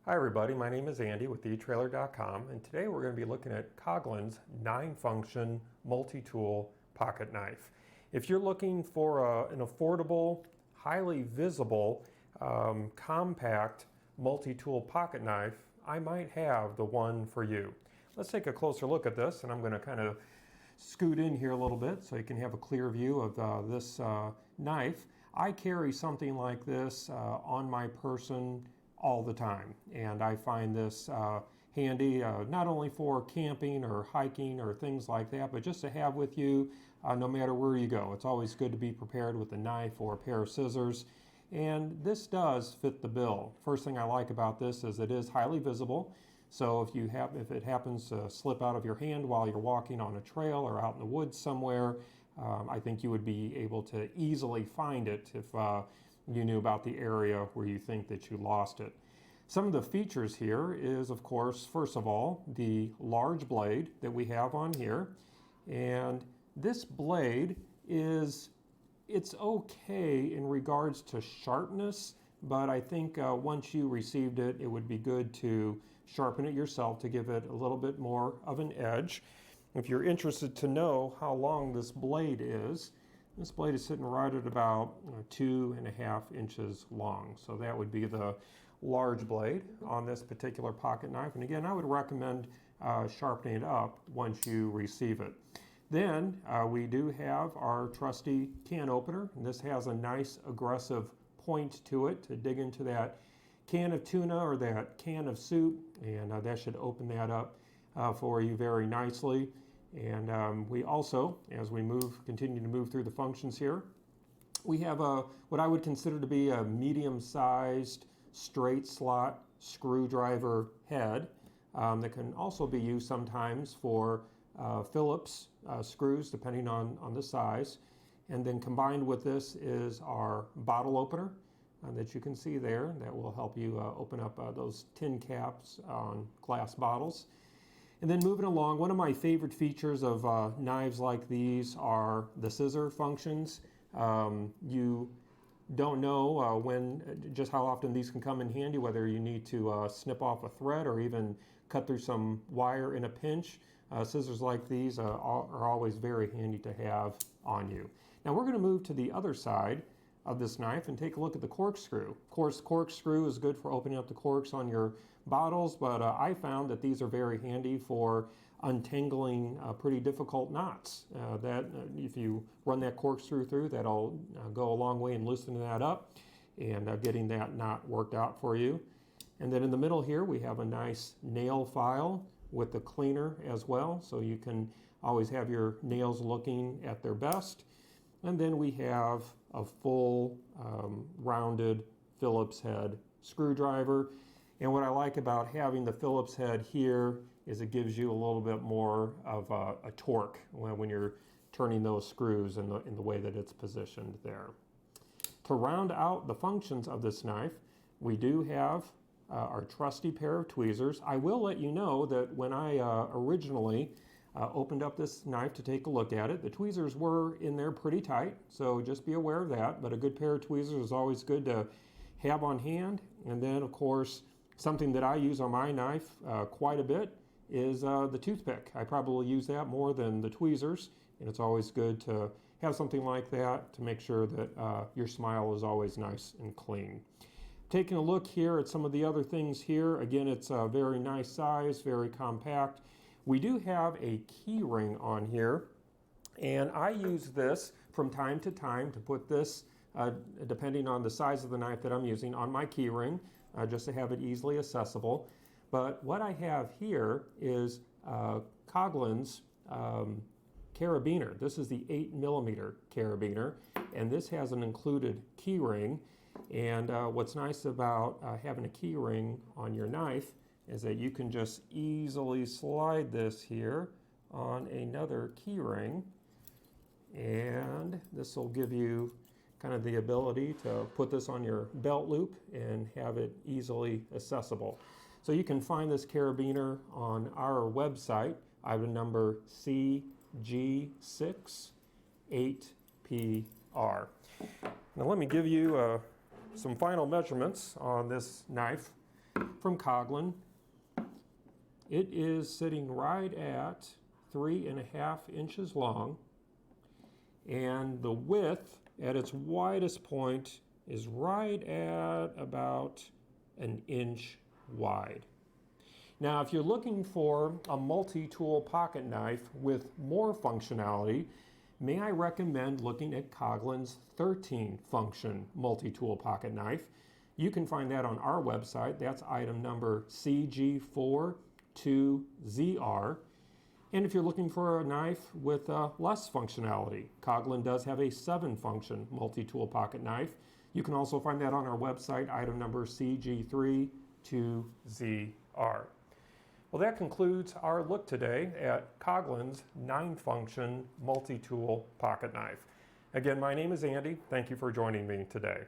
Hi everybody, my name is Andy with etrailer.com, and today we're going to be looking at Coghlan's 9-function multi-tool pocket knife. If you're looking for an affordable, highly visible, compact multi-tool pocket knife, I might have the one for you. Let's take a closer look at this, and I'm going to kind of scoot in here a little bit so you can have a clear view of this knife. I carry something like this on my person all the time, and I find this handy not only for camping or hiking or things like that, but just to have with you no matter where you go. It's always good to be prepared with a knife or a pair of scissors, and this does fit the bill. First thing I like about this is it is highly visible, so if it happens to slip out of your hand while you're walking on a trail or out in the woods somewhere, I think you would be able to easily find it if you knew about the area where you think that you lost it. Some of the features here is, of course, first of all, the large blade that we have on here. And this blade it's okay in regards to sharpness, but I think once you received it, it would be good to sharpen it yourself to give it a little bit more of an edge. If you're interested to know how long this blade is sitting right at about 2.5 inches long. So that would be the large blade on this particular pocket knife. And again, I would recommend sharpening it up once you receive it. Then we do have our trusty can opener. And this has a nice aggressive point to it to dig into that can of tuna or that can of soup. And that should open that up for you very nicely. And we also, as we continue to move through the functions here, we have what I would consider to be a medium-sized straight slot screwdriver head that can also be used sometimes for Phillips screws, depending on the size. And then combined with this is our bottle opener that you can see there that will help you open up those tin caps on glass bottles. And then moving along, one of my favorite features of knives like these are the scissor functions. You don't know just how often these can come in handy, whether you need to snip off a thread or even cut through some wire in a pinch. Scissors like these are always very handy to have on you. Now we're going to move to the other side of this knife and take a look at the corkscrew. Of course, corkscrew is good for opening up the corks on your bottles, but I found that these are very handy for untangling pretty difficult knots. That if you run that corkscrew through, that'll go a long way in loosening that up and getting that knot worked out for you. And then in the middle here, we have a nice nail file with the cleaner as well, so you can always have your nails looking at their best. And then we have a full rounded Phillips head screwdriver. And what I like about having the Phillips head here is it gives you a little bit more of a torque when you're turning those screws in the way that it's positioned there. To round out the functions of this knife, we do have our trusty pair of tweezers. I will let you know that when I originally opened up this knife to take a look at it, the tweezers were in there pretty tight, so just be aware of that. But a good pair of tweezers is always good to have on hand. And then, of course, something that I use on my knife quite a bit is the toothpick. I probably use that more than the tweezers, and it's always good to have something like that to make sure that your smile is always nice and clean. Taking a look here at some of the other things here, again, it's a very nice size, very compact. We do have a key ring on here, and I use this from time to time to put this, depending on the size of the knife that I'm using, on my key ring, just to have it easily accessible. But what I have here is Coghlan's Carabiner. This is the 8mm Carabiner, and this has an included key ring. And what's nice about having a key ring on your knife is that you can just easily slide this here on another key ring, and this will give you kind of the ability to put this on your belt loop and have it easily accessible. So you can find this carabiner on our website, item number CG68PR. Now let me give you some final measurements on this knife. from Coghlan. It is sitting right at 3.5 inches long, and the width at its widest point is right at about an inch wide. Now, if you're looking for a multi-tool pocket knife with more functionality, may I recommend looking at Coghlan's 13 function multi-tool pocket knife. You can find that on our website. That's item number CG42ZR. And if you're looking for a knife with less functionality, Coghlan does have a 7 function multi-tool pocket knife. You can also find that on our website, item number CG32ZR. Well, that concludes our look today at Coghlan's 9-function multi-tool pocket knife. Again, my name is Andy. Thank you for joining me today.